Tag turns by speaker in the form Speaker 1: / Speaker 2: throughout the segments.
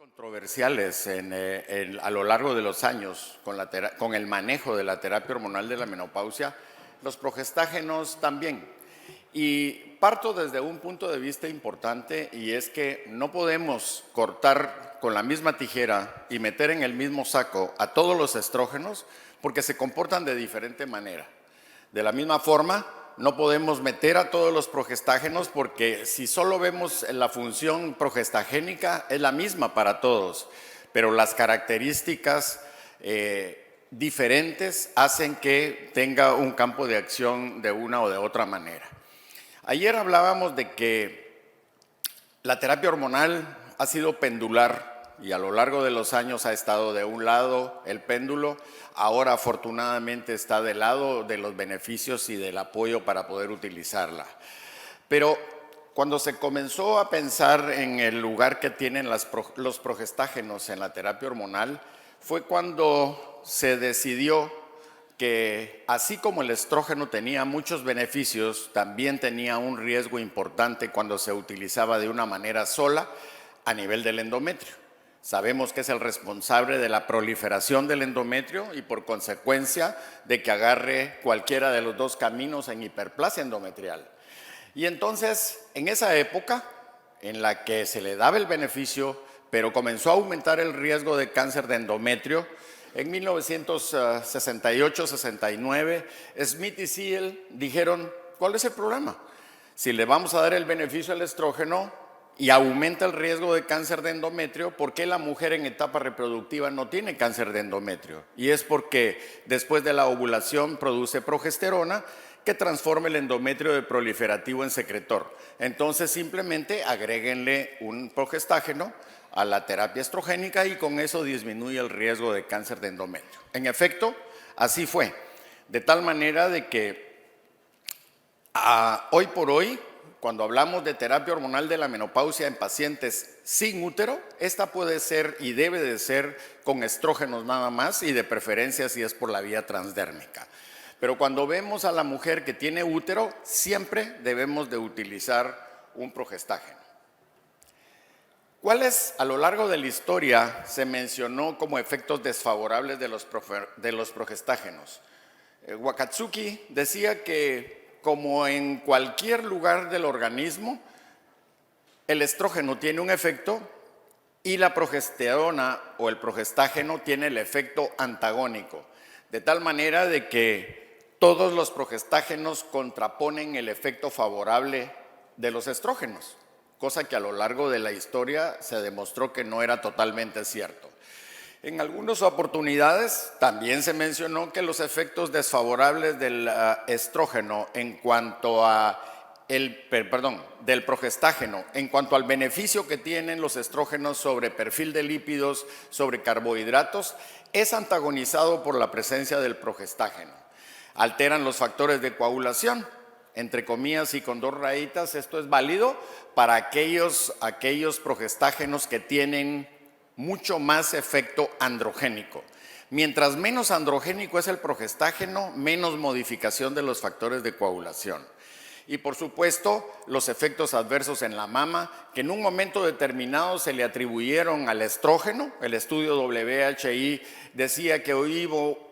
Speaker 1: controversiales a lo largo de los años con el manejo de la terapia hormonal de la menopausia, los progestágenos también. Y parto desde un punto de vista importante, y es que no podemos cortar con la misma tijera y meter en el mismo saco a todos los estrógenos porque se comportan de diferente manera. De la misma forma, no podemos meter a todos los progestágenos porque si solo vemos la función progestagénica es la misma para todos, pero las características diferentes hacen que tenga un campo de acción de una o de otra manera. Ayer hablábamos de que la terapia hormonal ha sido pendular y a lo largo de los años ha estado de un lado el péndulo, ahora afortunadamente está del lado de los beneficios y del apoyo para poder utilizarla. Pero cuando se comenzó a pensar en el lugar que tienen los progestágenos en la terapia hormonal, fue cuando se decidió que así como el estrógeno tenía muchos beneficios, también tenía un riesgo importante cuando se utilizaba de una manera sola a nivel del endometrio. Sabemos que es el responsable de la proliferación del endometrio y por consecuencia de que agarre cualquiera de los dos caminos en hiperplasia endometrial. Y entonces, en esa época en la que se le daba el beneficio, pero comenzó a aumentar el riesgo de cáncer de endometrio, en 1968-69, Smith y Seal dijeron, ¿cuál es el problema? Si le vamos a dar el beneficio al estrógeno y aumenta el riesgo de cáncer de endometrio, ¿por qué la mujer en etapa reproductiva no tiene cáncer de endometrio? Y es porque después de la ovulación produce progesterona que transforma el endometrio de proliferativo en secretor. Entonces simplemente agréguenle un progestágeno a la terapia estrogénica y con eso disminuye el riesgo de cáncer de endometrio. En efecto, así fue, de tal manera de que hoy por hoy, cuando hablamos de terapia hormonal de la menopausia en pacientes sin útero, esta puede ser y debe de ser con estrógenos nada más y de preferencia si es por la vía transdérmica. Pero cuando vemos a la mujer que tiene útero, siempre debemos de utilizar un progestágeno. ¿Cuáles a lo largo de la historia se mencionó como efectos desfavorables de los progestágenos? Wakatsuki decía que como en cualquier lugar del organismo, el estrógeno tiene un efecto y la progesterona o el progestágeno tiene el efecto antagónico, de tal manera de que todos los progestágenos contraponen el efecto favorable de los estrógenos, cosa que a lo largo de la historia se demostró que no era totalmente cierto. En algunas oportunidades también se mencionó que los efectos desfavorables del estrógeno en cuanto a del progestágeno, en cuanto al beneficio que tienen los estrógenos sobre perfil de lípidos, sobre carbohidratos, es antagonizado por la presencia del progestágeno. Alteran los factores de coagulación, entre comillas y con dos rayitas, esto es válido para aquellos progestágenos que tienen mucho más efecto androgénico. Mientras menos androgénico es el progestágeno, menos modificación de los factores de coagulación. Y por supuesto, los efectos adversos en la mama, que en un momento determinado se le atribuyeron al estrógeno. El estudio WHI decía que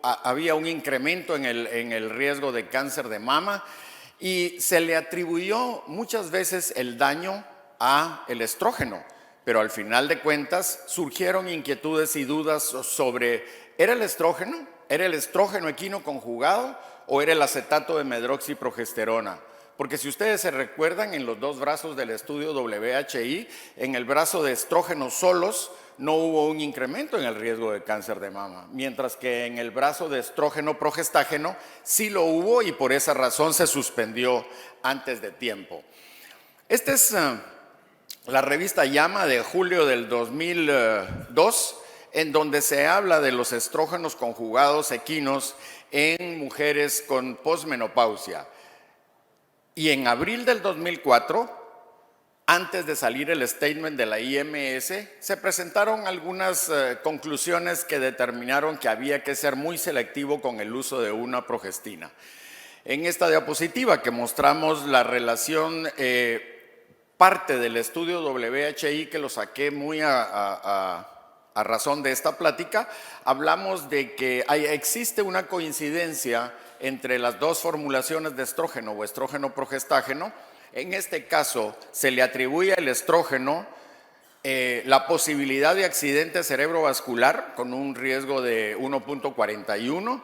Speaker 1: había un incremento en el riesgo de cáncer de mama y se le atribuyó muchas veces el daño al estrógeno. Pero al final de cuentas surgieron inquietudes y dudas sobre ¿era el estrógeno equino conjugado o era el acetato de medroxiprogesterona? Porque si ustedes se recuerdan, en los dos brazos del estudio WHI, en el brazo de estrógenos solos no hubo un incremento en el riesgo de cáncer de mama, mientras que en el brazo de estrógeno progestágeno sí lo hubo y por esa razón se suspendió antes de tiempo. Esta es la revista JAMA de julio del 2002, en donde se habla de los estrógenos conjugados equinos en mujeres con posmenopausia. Y en abril del 2004, antes de salir el statement de la IMS, se presentaron algunas conclusiones que determinaron que había que ser muy selectivo con el uso de una progestina. En esta diapositiva que mostramos la relación parte del estudio WHI, que lo saqué muy a razón de esta plática, hablamos de que existe una coincidencia entre las dos formulaciones de estrógeno o estrógeno progestágeno. En este caso se le atribuye al estrógeno la posibilidad de accidente cerebrovascular con un riesgo de 1.41,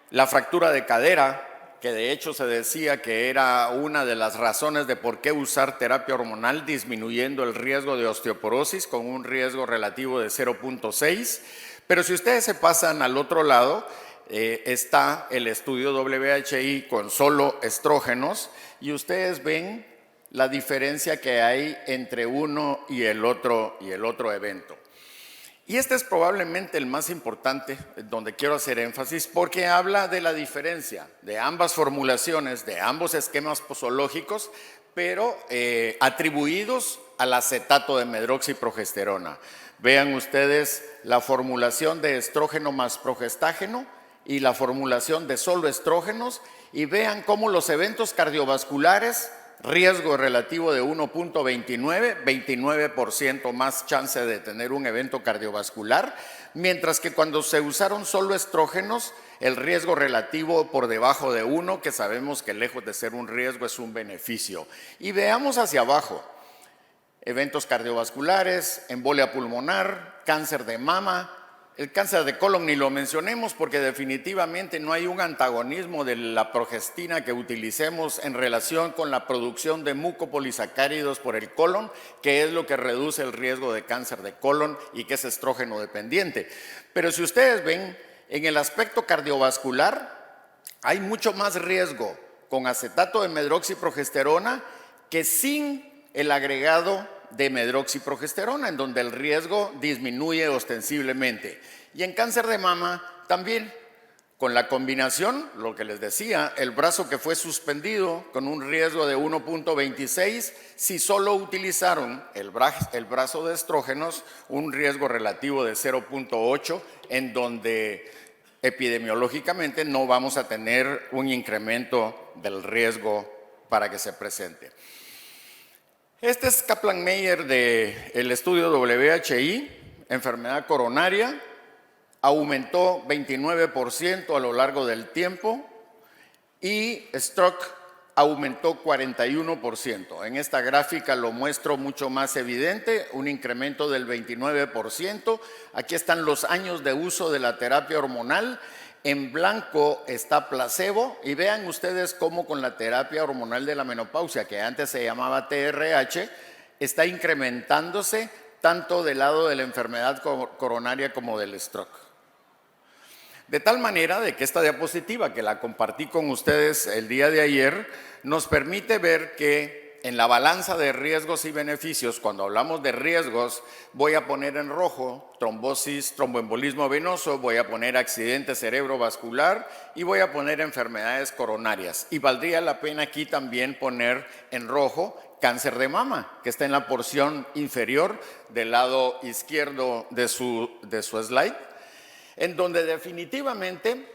Speaker 1: la fractura de cadera, que de hecho se decía que era una de las razones de por qué usar terapia hormonal, disminuyendo el riesgo de osteoporosis con un riesgo relativo de 0.6. Pero si ustedes se pasan al otro lado, está el estudio WHI con solo estrógenos y ustedes ven la diferencia que hay entre uno y el otro evento. Y este es probablemente el más importante, donde quiero hacer énfasis, porque habla de la diferencia de ambas formulaciones, de ambos esquemas posológicos, pero atribuidos al acetato de medroxiprogesterona. Vean ustedes la formulación de estrógeno más progestágeno y la formulación de solo estrógenos, y vean cómo los eventos cardiovasculares, riesgo relativo de 1.29, 29% más chance de tener un evento cardiovascular, mientras que cuando se usaron solo estrógenos, el riesgo relativo por debajo de 1, que sabemos que lejos de ser un riesgo es un beneficio. Y veamos hacia abajo, eventos cardiovasculares, embolia pulmonar, cáncer de mama. El cáncer de colon ni lo mencionemos porque definitivamente no hay un antagonismo de la progestina que utilicemos en relación con la producción de mucopolisacáridos por el colon, que es lo que reduce el riesgo de cáncer de colon y que es estrógeno dependiente. Pero si ustedes ven, en el aspecto cardiovascular hay mucho más riesgo con acetato de medroxiprogesterona que sin el agregado de medroxiprogesterona, en donde el riesgo disminuye ostensiblemente. Y en cáncer de mama también, con la combinación, lo que les decía, el brazo que fue suspendido con un riesgo de 1.26, si solo utilizaron el brazo de estrógenos, un riesgo relativo de 0.8, en donde epidemiológicamente no vamos a tener un incremento del riesgo para que se presente. Este es Kaplan-Meier del estudio WHI, enfermedad coronaria, aumentó 29% a lo largo del tiempo y stroke aumentó 41%. En esta gráfica lo muestro mucho más evidente, un incremento del 29%. Aquí están los años de uso de la terapia hormonal. En blanco está placebo y vean ustedes cómo con la terapia hormonal de la menopausia, que antes se llamaba TRH, está incrementándose tanto del lado de la enfermedad coronaria como del stroke. De tal manera de que esta diapositiva, que la compartí con ustedes el día de ayer, nos permite ver que en la balanza de riesgos y beneficios, cuando hablamos de riesgos, voy a poner en rojo trombosis, tromboembolismo venoso, voy a poner accidente cerebrovascular y voy a poner enfermedades coronarias. Y valdría la pena aquí también poner en rojo cáncer de mama, que está en la porción inferior del lado izquierdo de su slide, en donde definitivamente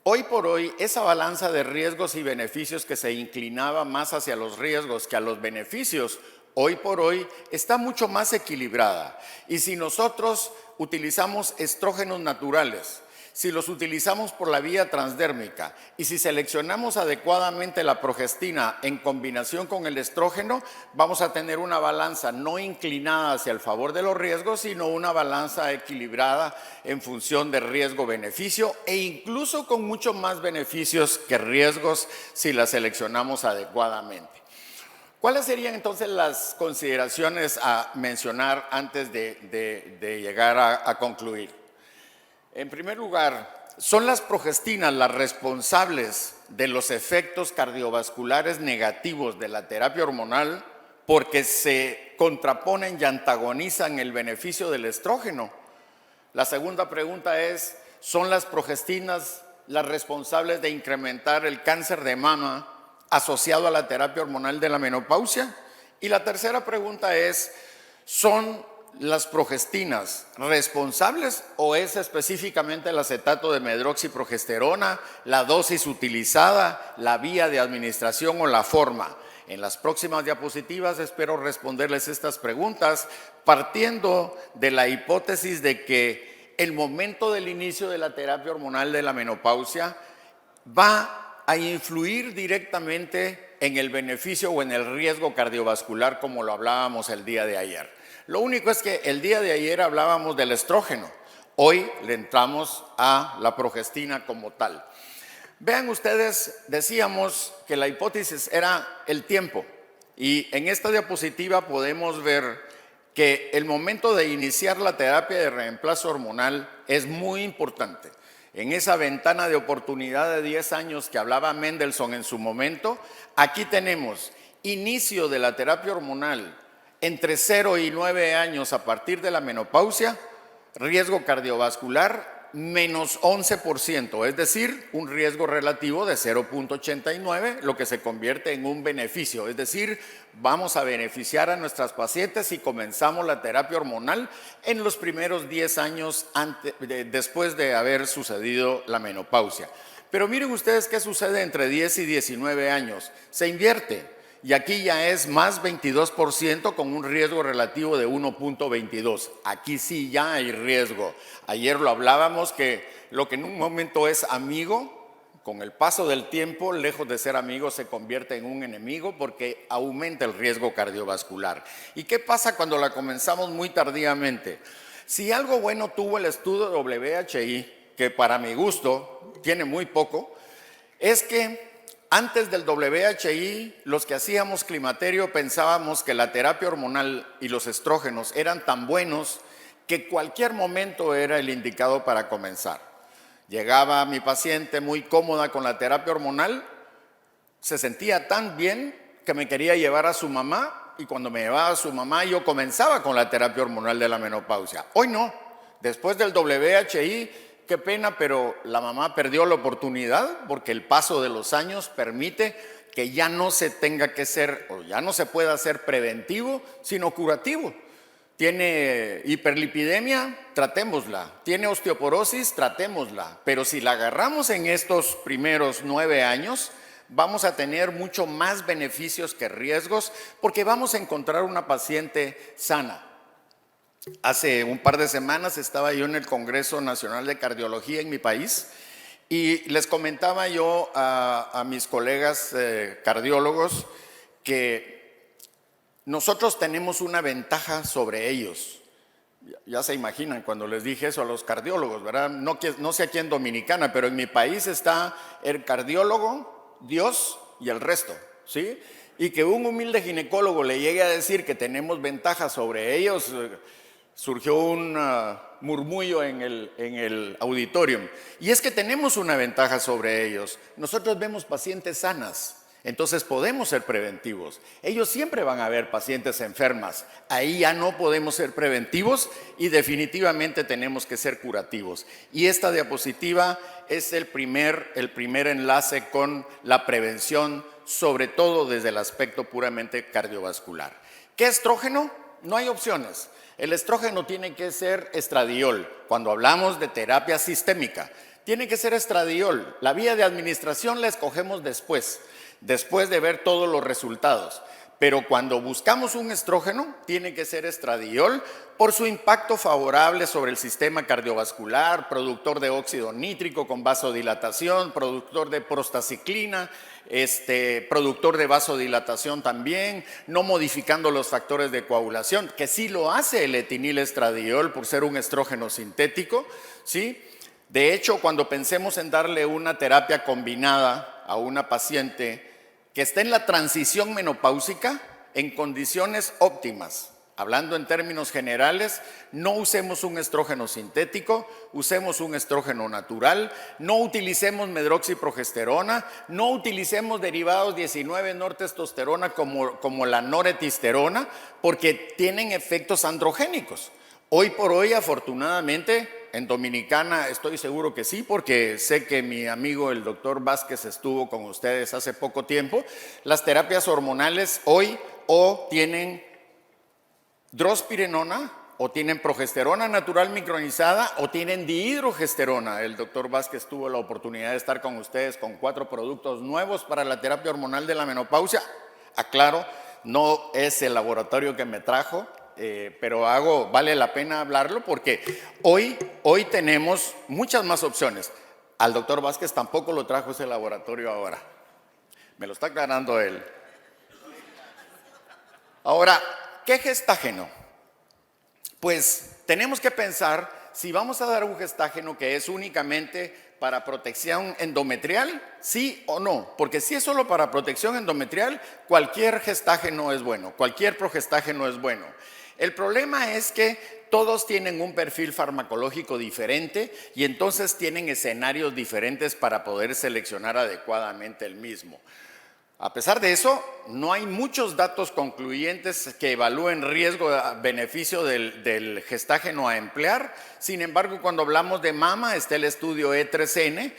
Speaker 1: hoy por hoy esa balanza de riesgos y beneficios que se inclinaba más hacia los riesgos que a los beneficios, hoy por hoy está mucho más equilibrada. Y si nosotros utilizamos estrógenos naturales, si los utilizamos por la vía transdérmica y si seleccionamos adecuadamente la progestina en combinación con el estrógeno, vamos a tener una balanza no inclinada hacia el favor de los riesgos, sino una balanza equilibrada en función de riesgo-beneficio e incluso con mucho más beneficios que riesgos si la seleccionamos adecuadamente. ¿Cuáles serían entonces las consideraciones a mencionar antes de llegar a concluir? En primer lugar, son las progestinas las responsables de los efectos cardiovasculares negativos de la terapia hormonal porque se contraponen y antagonizan el beneficio del estrógeno. La segunda pregunta es, ¿son las progestinas las responsables de incrementar el cáncer de mama asociado a la terapia hormonal de la menopausia? Y la tercera pregunta es, ¿son las progestinas responsables o es específicamente el acetato de medroxiprogesterona, la dosis utilizada, la vía de administración o la forma? En las próximas diapositivas espero responderles estas preguntas partiendo de la hipótesis de que el momento del inicio de la terapia hormonal de la menopausia va a influir directamente en el beneficio o en el riesgo cardiovascular, como lo hablábamos el día de ayer. Lo único es que el día de ayer hablábamos del estrógeno. Hoy le entramos a la progestina como tal. Vean ustedes, decíamos que la hipótesis era el tiempo. Y en esta diapositiva podemos ver que el momento de iniciar la terapia de reemplazo hormonal es muy importante. En esa ventana de oportunidad de 10 años que hablaba Mendelssohn en su momento, aquí tenemos inicio de la terapia hormonal entre 0 y 9 años a partir de la menopausia, riesgo cardiovascular menos 11%, es decir, un riesgo relativo de 0.89, lo que se convierte en un beneficio, es decir, vamos a beneficiar a nuestras pacientes si comenzamos la terapia hormonal en los primeros 10 años después de haber sucedido la menopausia. Pero miren ustedes qué sucede entre 10 y 19 años, se invierte. Y aquí ya es más 22% con un riesgo relativo de 1.22. Aquí sí ya hay riesgo. Ayer lo hablábamos que lo que en un momento es amigo, con el paso del tiempo, lejos de ser amigo, se convierte en un enemigo porque aumenta el riesgo cardiovascular. ¿Y qué pasa cuando la comenzamos muy tardíamente? Si algo bueno tuvo el estudio WHI, que para mi gusto tiene muy poco, es que antes del WHI, los que hacíamos climaterio pensábamos que la terapia hormonal y los estrógenos eran tan buenos que cualquier momento era el indicado para comenzar. Llegaba mi paciente muy cómoda con la terapia hormonal, se sentía tan bien que me quería llevar a su mamá y cuando me llevaba a su mamá yo comenzaba con la terapia hormonal de la menopausia. Hoy no, después del WHI, qué pena, pero la mamá perdió la oportunidad porque el paso de los años permite que ya no se tenga que ser o ya no se pueda hacer preventivo, sino curativo. Tiene hiperlipidemia, tratémosla. Tiene osteoporosis, tratémosla. Pero si la agarramos en estos primeros 9 años, vamos a tener mucho más beneficios que riesgos porque vamos a encontrar una paciente sana. Hace un par de semanas estaba yo en el Congreso Nacional de Cardiología en mi país y les comentaba yo a mis colegas cardiólogos que nosotros tenemos una ventaja sobre ellos. Ya se imaginan cuando les dije eso a los cardiólogos, ¿verdad? No sé aquí en Dominicana, pero en mi país está el cardiólogo, Dios y el resto, ¿sí? Y que un humilde ginecólogo le llegue a decir que tenemos ventaja sobre ellos. Surgió un murmullo en el auditorium. Y es que tenemos una ventaja sobre ellos. Nosotros vemos pacientes sanas, entonces podemos ser preventivos. Ellos siempre van a ver pacientes enfermas. Ahí ya no podemos ser preventivos y definitivamente tenemos que ser curativos. Y esta diapositiva es el primer enlace con la prevención, sobre todo desde el aspecto puramente cardiovascular. ¿Qué estrógeno? No hay opciones. El estrógeno tiene que ser estradiol. Cuando hablamos de terapia sistémica, tiene que ser estradiol. La vía de administración la escogemos después de ver todos los resultados. Pero cuando buscamos un estrógeno, tiene que ser estradiol por su impacto favorable sobre el sistema cardiovascular, productor de óxido nítrico con vasodilatación, productor de prostaciclina, productor de vasodilatación también, no modificando los factores de coagulación, que sí lo hace el etinilestradiol por ser un estrógeno sintético, ¿sí? De hecho, cuando pensemos en darle una terapia combinada a una paciente que está en la transición menopáusica, en condiciones óptimas, hablando en términos generales, no usemos un estrógeno sintético, usemos un estrógeno natural, no utilicemos medroxiprogesterona, no utilicemos derivados 19-nortestosterona como la noretestosterona, porque tienen efectos androgénicos. Hoy por hoy, afortunadamente, en Dominicana estoy seguro que sí, porque sé que mi amigo el doctor Vázquez estuvo con ustedes hace poco tiempo. Las terapias hormonales hoy o tienen drospirenona, o tienen progesterona natural micronizada, o tienen dihidrogesterona. El doctor Vázquez tuvo la oportunidad de estar con ustedes con 4 productos nuevos para la terapia hormonal de la menopausia. Aclaro, no es el laboratorio que me trajo, pero vale la pena hablarlo porque hoy tenemos muchas más opciones. Al doctor Vázquez tampoco lo trajo ese laboratorio ahora. Me lo está aclarando él. Ahora, ¿qué gestágeno? Pues tenemos que pensar si vamos a dar un gestágeno que es únicamente para protección endometrial, sí o no, porque si es solo para protección endometrial, cualquier gestágeno es bueno, cualquier progestágeno es bueno. El problema es que todos tienen un perfil farmacológico diferente y entonces tienen escenarios diferentes para poder seleccionar adecuadamente el mismo. A pesar de eso, no hay muchos datos concluyentes que evalúen riesgo-beneficio del gestágeno a emplear. Sin embargo, cuando hablamos de mama, está el estudio E3N,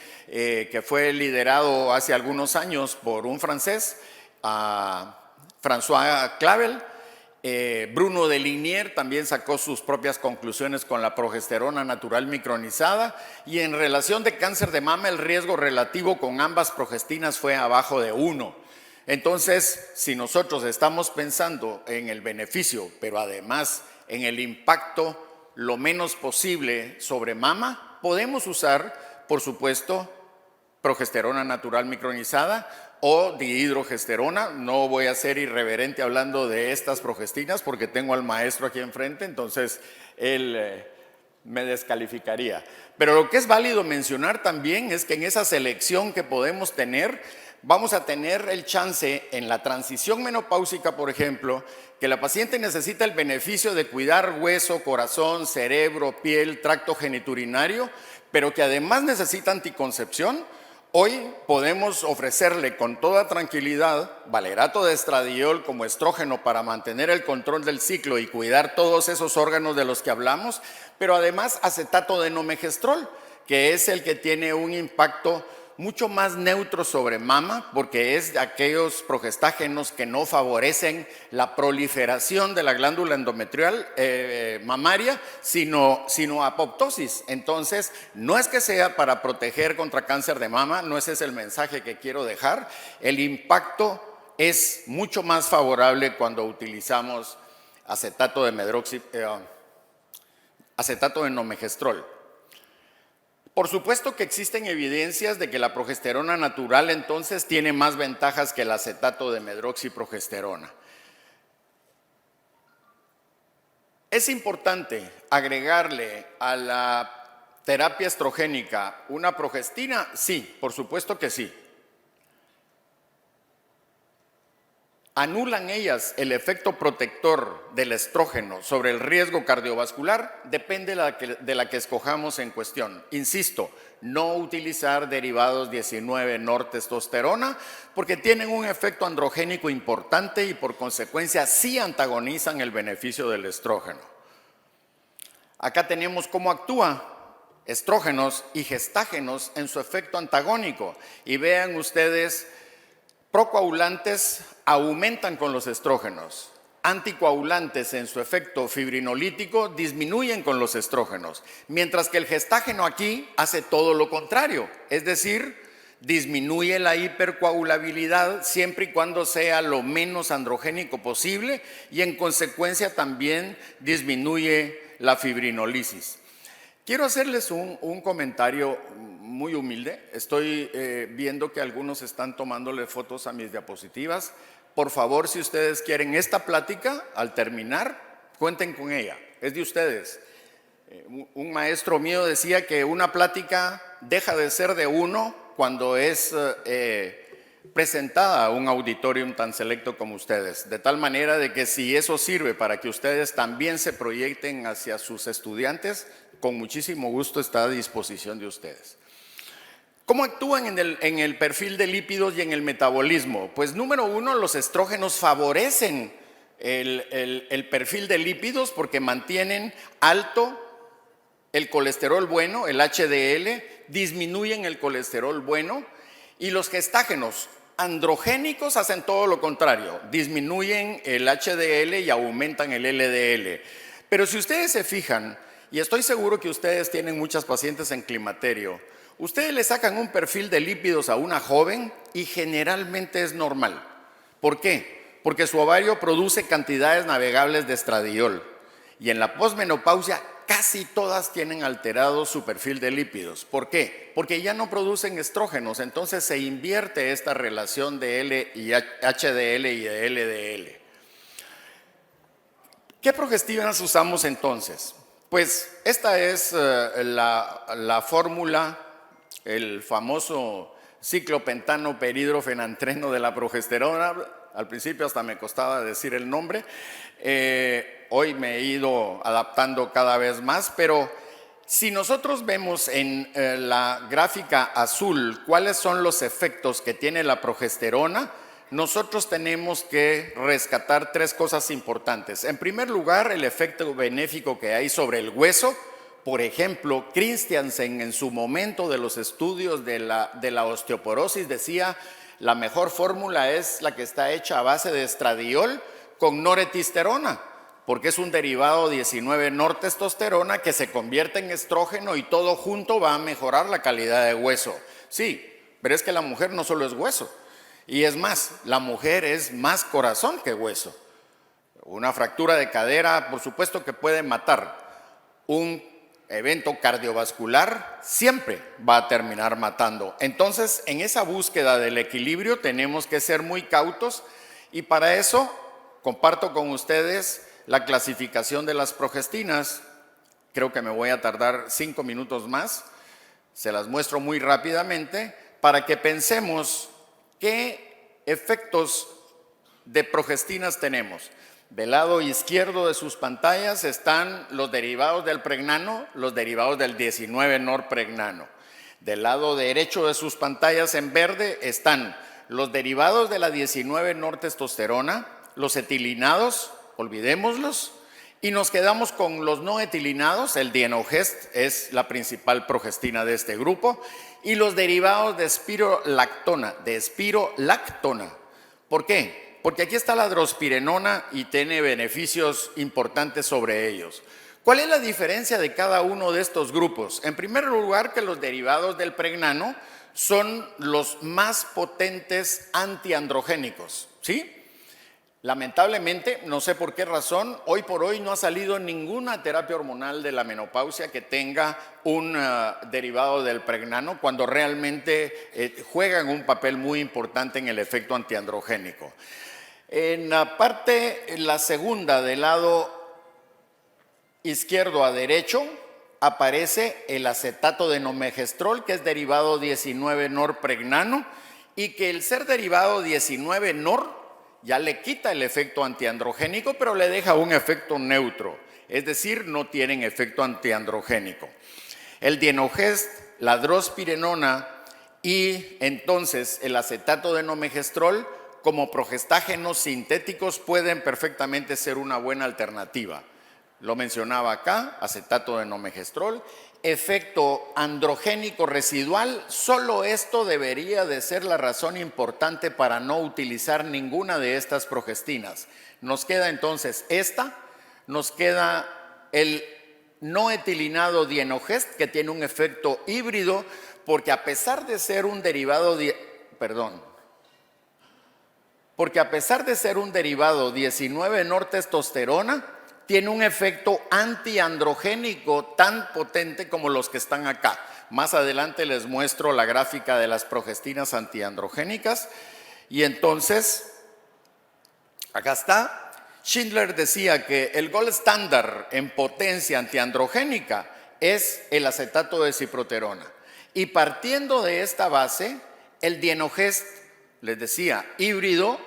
Speaker 1: que fue liderado hace algunos años por un francés, François Clavel. Bruno Delignier también sacó sus propias conclusiones con la progesterona natural micronizada, y en relación de cáncer de mama el riesgo relativo con ambas progestinas fue abajo de 1. Entonces, si nosotros estamos pensando en el beneficio, pero además en el impacto lo menos posible sobre mama, podemos usar, por supuesto, progesterona natural micronizada o dihidrogesterona. No voy a ser irreverente hablando de estas progestinas porque tengo al maestro aquí enfrente, entonces él me descalificaría. Pero lo que es válido mencionar también es que en esa selección que podemos tener, vamos a tener el chance en la transición menopáusica, por ejemplo, que la paciente necesita el beneficio de cuidar hueso, corazón, cerebro, piel, tracto genitourinario, pero que además necesita anticoncepción. Hoy podemos ofrecerle con toda tranquilidad valerato de estradiol como estrógeno para mantener el control del ciclo y cuidar todos esos órganos de los que hablamos, pero además acetato de nomegestrol, que es el que tiene un impacto mucho más neutro sobre mama, porque es de aquellos progestágenos que no favorecen la proliferación de la glándula endometrial mamaria, sino apoptosis. Entonces, no es que sea para proteger contra cáncer de mama, no ese es el mensaje que quiero dejar. El impacto es mucho más favorable cuando utilizamos acetato de nomegestrol. Por supuesto que existen evidencias de que la progesterona natural entonces tiene más ventajas que el acetato de medroxiprogesterona. Es importante agregarle a la terapia estrogénica una progestina, sí, por supuesto que sí. ¿Anulan ellas el efecto protector del estrógeno sobre el riesgo cardiovascular? Depende de la que escojamos en cuestión. Insisto, no utilizar derivados 19 nortestosterona porque tienen un efecto androgénico importante y por consecuencia sí antagonizan el beneficio del estrógeno. Acá tenemos cómo actúa estrógenos y gestágenos en su efecto antagónico y vean ustedes, procoagulantes aumentan con los estrógenos, anticoagulantes en su efecto fibrinolítico disminuyen con los estrógenos, mientras que el gestágeno aquí hace todo lo contrario, es decir, disminuye la hipercoagulabilidad siempre y cuando sea lo menos androgénico posible y en consecuencia también disminuye la fibrinolisis. Quiero hacerles un comentario muy humilde. Estoy viendo que algunos están tomándole fotos a mis diapositivas. Por favor, si ustedes quieren esta plática, al terminar, cuenten con ella. Es de ustedes. Un maestro mío decía que una plática deja de ser de uno cuando es presentada a un auditorium tan selecto como ustedes. De tal manera de que si eso sirve para que ustedes también se proyecten hacia sus estudiantes, con muchísimo gusto está a disposición de ustedes. ¿Cómo actúan en el perfil de lípidos y en el metabolismo? Pues número uno, los estrógenos favorecen el perfil de lípidos porque mantienen alto el colesterol bueno, el HDL, disminuyen el colesterol bueno, y los gestágenos androgénicos hacen todo lo contrario, disminuyen el HDL y aumentan el LDL. Pero si ustedes se fijan, y estoy seguro que ustedes tienen muchas pacientes en climaterio, ustedes le sacan un perfil de lípidos a una joven y generalmente es normal. ¿Por qué? Porque su ovario produce cantidades navegables de estradiol. Y en la posmenopausia casi todas tienen alterado su perfil de lípidos. ¿Por qué? Porque ya no producen estrógenos, entonces se invierte esta relación de L y HDL y de LDL. ¿Qué progestinas usamos entonces? Pues esta es la fórmula, el famoso ciclopentano peridrofenantreno de la progesterona. Al principio hasta me costaba decir el nombre. Hoy me he ido adaptando cada vez más, pero si nosotros vemos en la gráfica azul cuáles son los efectos que tiene la progesterona, nosotros tenemos que rescatar tres cosas importantes. En primer lugar, el efecto benéfico que hay sobre el hueso. Por ejemplo, Christiansen en su momento de los estudios de la osteoporosis decía: la mejor fórmula es la que está hecha a base de estradiol con noretestosterona, porque es un derivado 19-nortestosterona que se convierte en estrógeno y todo junto va a mejorar la calidad de hueso. Sí, pero es que la mujer no solo es hueso, y es más, la mujer es más corazón que hueso. Una fractura de cadera, por supuesto que puede matar. Un evento cardiovascular siempre va a terminar matando. Entonces, en esa búsqueda del equilibrio tenemos que ser muy cautos, y para eso comparto con ustedes la clasificación de las progestinas. Creo que me voy a tardar 5 minutos más. Se las muestro muy rápidamente para que pensemos qué efectos de progestinas tenemos. Del lado izquierdo de sus pantallas están los derivados del pregnano, los derivados del 19-norpregnano. Del lado derecho de sus pantallas en verde están los derivados de la 19-nortestosterona, los etilinados, olvidémoslos, y nos quedamos con los no etilinados. El dienogest es la principal progestina de este grupo, y los derivados de espirolactona, ¿Por qué? Porque aquí está la drospirenona y tiene beneficios importantes sobre ellos. ¿Cuál es la diferencia de cada uno de estos grupos? En primer lugar, que los derivados del pregnano son los más potentes antiandrogénicos, ¿sí? Lamentablemente, no sé por qué razón, hoy por hoy no ha salido ninguna terapia hormonal de la menopausia que tenga un derivado del pregnano, cuando realmente juegan un papel muy importante en el efecto antiandrogénico. En la segunda, del lado izquierdo a derecho, aparece el acetato de nomegestrol, que es derivado 19-norpregnano, y que el ser derivado 19-nor ya le quita el efecto antiandrogénico, pero le deja un efecto neutro, es decir, no tienen efecto antiandrogénico. El dienogest, la drospirenona y entonces el acetato de nomegestrol como progestágenos sintéticos pueden perfectamente ser una buena alternativa. Lo mencionaba acá, acetato de nomegestrol. Efecto androgénico residual, solo esto debería de ser la razón importante para no utilizar ninguna de estas progestinas. Nos queda entonces nos queda el no etilinado dienogest, que tiene un efecto híbrido, porque a pesar de ser un derivado, 19-nortestosterona, tiene un efecto antiandrogénico tan potente como los que están acá. Más adelante les muestro la gráfica de las progestinas antiandrogénicas. Y entonces, acá está. Schindler decía que el gold estándar en potencia antiandrogénica es el acetato de ciproterona. Y partiendo de esta base, el dienogest, les decía, híbrido,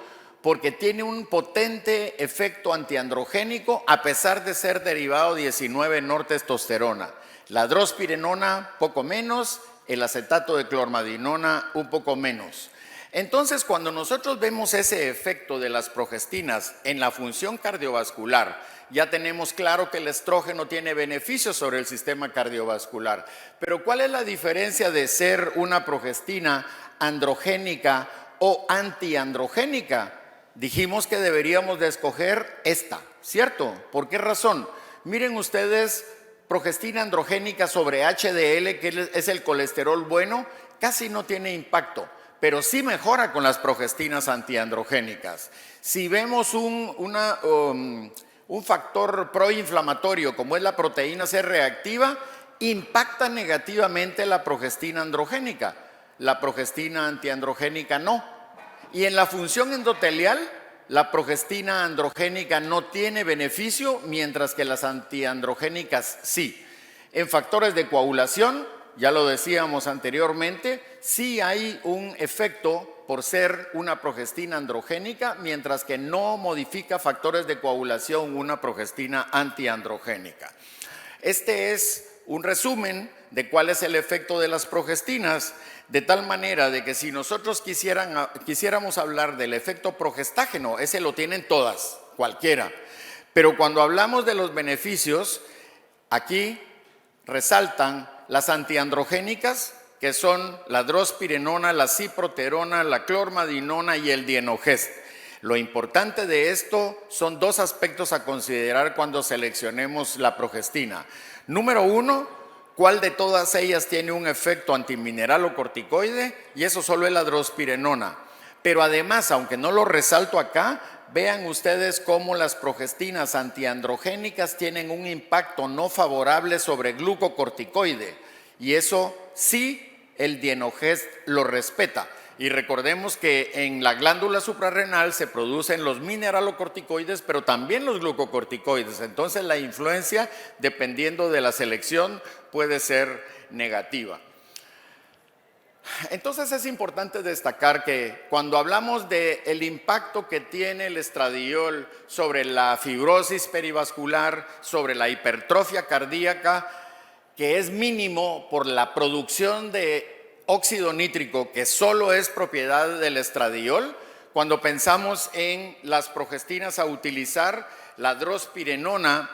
Speaker 1: porque tiene un potente efecto antiandrogénico a pesar de ser derivado 19-nortestosterona. La drospirenona poco menos, el acetato de clormadinona un poco menos. Entonces, cuando nosotros vemos ese efecto de las progestinas en la función cardiovascular, ya tenemos claro que el estrógeno tiene beneficios sobre el sistema cardiovascular. Pero ¿cuál es la diferencia de ser una progestina androgénica o antiandrogénica? Dijimos que deberíamos de escoger esta, ¿cierto? ¿Por qué razón? Miren ustedes, progestina androgénica sobre HDL, que es el colesterol bueno, casi no tiene impacto. pero sí mejora con las progestinas antiandrogénicas. Si vemos un factor proinflamatorio como es la proteína C reactiva, impacta negativamente la progestina androgénica. La progestina antiandrogénica no. Y en la función endotelial, la progestina androgénica no tiene beneficio, mientras que las antiandrogénicas sí. En factores de coagulación, ya lo decíamos anteriormente, sí hay un efecto por ser una progestina androgénica, mientras que no modifica factores de coagulación una progestina antiandrogénica. Este es un resumen de cuál es el efecto de las progestinas, de tal manera de que si nosotros quisiéramos hablar del efecto progestágeno, ese lo tienen todas, cualquiera. Pero cuando hablamos de los beneficios, aquí resaltan las antiandrogénicas, que son la drospirenona, la ciproterona, la clormadinona y el dienogest. Lo importante de esto son dos aspectos a considerar cuando seleccionemos la progestina. Número uno, ¿cuál de todas ellas tiene un efecto antimineral o corticoide? Y eso solo es la drospirenona. Pero además, aunque no lo resalto acá, vean ustedes cómo las progestinas antiandrogénicas tienen un impacto no favorable sobre glucocorticoide. Y eso sí, el dienogest lo respeta. Y recordemos que en la glándula suprarrenal se producen los mineralocorticoides, pero también los glucocorticoides. Entonces la influencia, dependiendo de la selección, puede ser negativa. Entonces es importante destacar que cuando hablamos del impacto que tiene el estradiol sobre la fibrosis perivascular, sobre la hipertrofia cardíaca, que es mínimo por la producción de óxido nítrico, que solo es propiedad del estradiol, cuando pensamos en las progestinas a utilizar, la drospirenona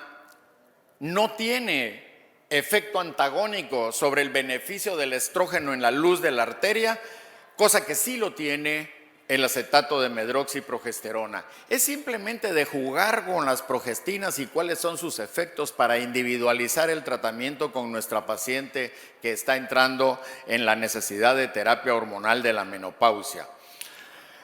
Speaker 1: no tiene efecto antagónico sobre el beneficio del estrógeno en la luz de la arteria, cosa que sí lo tiene el acetato de medroxiprogesterona. Es simplemente de jugar con las progestinas y cuáles son sus efectos para individualizar el tratamiento con nuestra paciente que está entrando en la necesidad de terapia hormonal de la menopausia.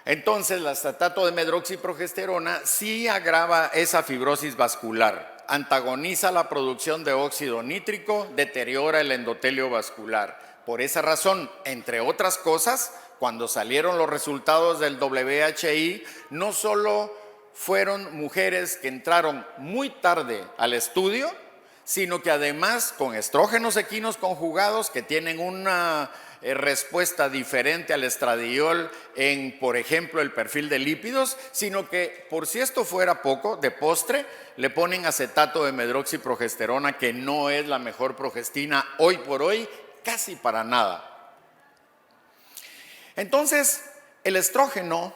Speaker 1: Entonces, el acetato de medroxiprogesterona sí agrava esa fibrosis vascular, antagoniza la producción de óxido nítrico, deteriora el endotelio vascular. Por esa razón, entre otras cosas, cuando salieron los resultados del WHI, no solo fueron mujeres que entraron muy tarde al estudio, sino que además con estrógenos equinos conjugados que tienen una respuesta diferente al estradiol en, por ejemplo, el perfil de lípidos, sino que, por si esto fuera poco, de postre, le ponen acetato de medroxiprogesterona, que no es la mejor progestina hoy por hoy, casi para nada. Entonces, el estrógeno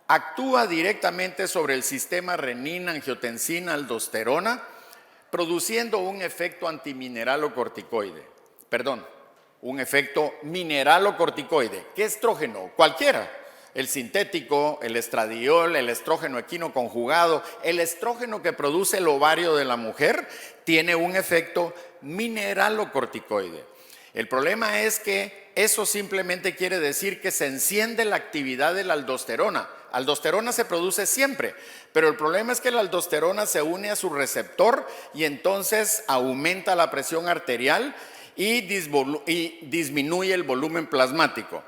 Speaker 1: actúa directamente sobre el sistema renina, angiotensina, aldosterona, produciendo un efecto antimineralocorticoide. Perdón, un efecto mineralocorticoide. ¿Qué estrógeno? Cualquiera. El sintético, el estradiol, el estrógeno equino conjugado, el estrógeno que produce el ovario de la mujer, tiene un efecto mineralocorticoide. El problema es que eso simplemente quiere decir que se enciende la actividad de la aldosterona. Aldosterona se produce siempre, pero el problema es que la aldosterona se une a su receptor y entonces aumenta la presión arterial y disminuye el volumen plasmático.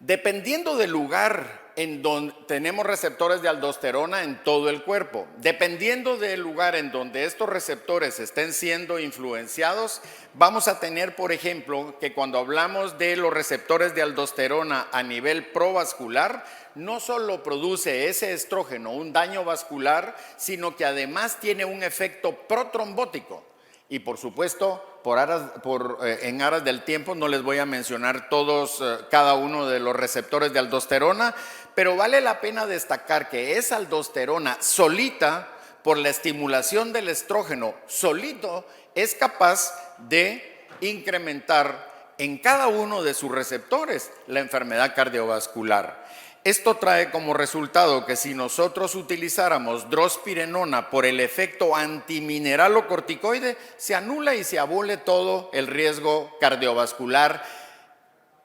Speaker 1: Dependiendo del lugar en donde tenemos receptores de aldosterona en todo el cuerpo, dependiendo del lugar en donde estos receptores estén siendo influenciados, vamos a tener, por ejemplo, que cuando hablamos de los receptores de aldosterona a nivel provascular, no solo produce ese estrógeno un daño vascular, sino que además tiene un efecto protrombótico. Y por supuesto, en aras del tiempo no les voy a mencionar cada uno de los receptores de aldosterona, pero vale la pena destacar que esa aldosterona solita, por la estimulación del estrógeno solito, es capaz de incrementar en cada uno de sus receptores la enfermedad cardiovascular. Esto trae como resultado que si nosotros utilizáramos drospirenona por el efecto antimineralocorticoide, se anula y se abole todo el riesgo cardiovascular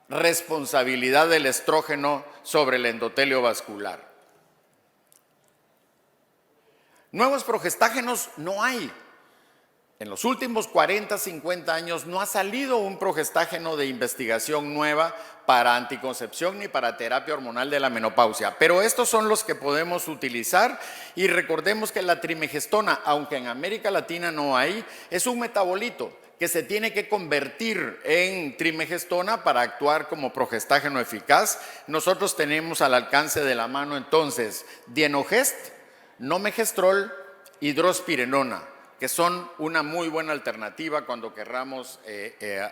Speaker 1: responsabilidad del estrógeno sobre el endotelio vascular. Nuevos progestágenos no hay. En los últimos 40, 50 años no ha salido un progestágeno de investigación nueva para anticoncepción ni para terapia hormonal de la menopausia, pero estos son los que podemos utilizar. Y recordemos que la trimegestona, aunque en América Latina no hay, es un metabolito que se tiene que convertir en trimegestona para actuar como progestágeno eficaz. Nosotros tenemos al alcance de la mano entonces Dienogest, Nomegestrol y drospirenona, que son una muy buena alternativa cuando querramos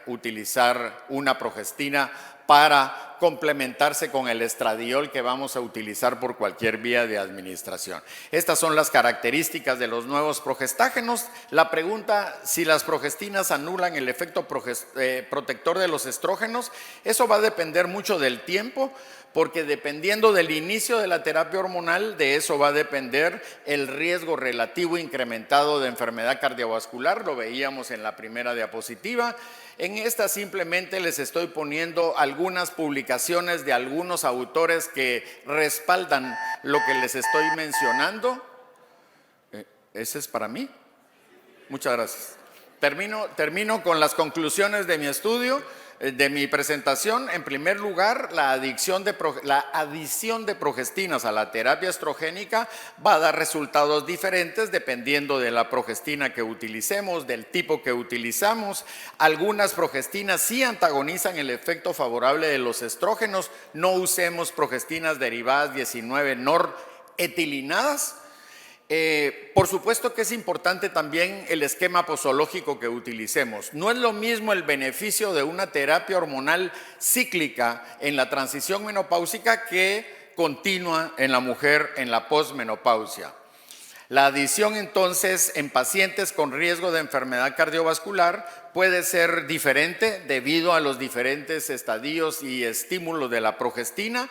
Speaker 1: utilizar una progestina para complementarse con el estradiol que vamos a utilizar por cualquier vía de administración. Estas son las características de los nuevos progestágenos. La pregunta, si las progestinas anulan el efecto protector de los estrógenos, eso va a depender mucho del tiempo, porque dependiendo del inicio de la terapia hormonal, de eso va a depender el riesgo relativo incrementado de enfermedad cardiovascular. Lo veíamos en la primera diapositiva. En esta simplemente les estoy poniendo algunas publicaciones de algunos autores que respaldan lo que les estoy mencionando. ¿Ese es para mí? Muchas gracias. Termino con las conclusiones de mi estudio, de mi presentación. En primer lugar, la adición de progestinas a la terapia estrogénica va a dar resultados diferentes dependiendo de la progestina que utilicemos, del tipo que utilizamos. Algunas progestinas sí antagonizan el efecto favorable de los estrógenos. No usemos progestinas derivadas 19 noretilinadas. Por supuesto que es importante también el esquema posológico que utilicemos. No es lo mismo el beneficio de una terapia hormonal cíclica en la transición menopáusica que continua en la mujer en la posmenopausia. La adición entonces en pacientes con riesgo de enfermedad cardiovascular puede ser diferente debido a los diferentes estadios y estímulos de la progestina.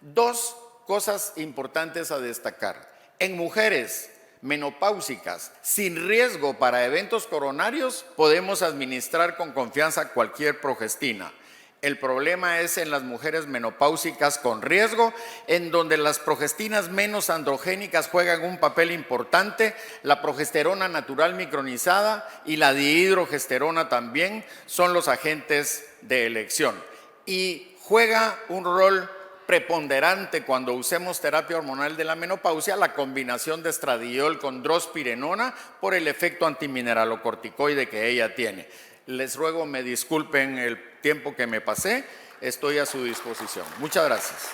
Speaker 1: Dos cosas importantes a destacar. En mujeres menopáusicas sin riesgo para eventos coronarios podemos administrar con confianza cualquier progestina. El problema es en las mujeres menopáusicas con riesgo, en donde las progestinas menos androgénicas juegan un papel importante. La progesterona natural micronizada y la dihidrogesterona también son los agentes de elección. Y juega un rol preponderante cuando usemos terapia hormonal de la menopausia la combinación de estradiol con drospirenona por el efecto antimineralocorticoide que ella tiene. Les ruego me disculpen el tiempo que me pasé, estoy a su disposición. Muchas gracias.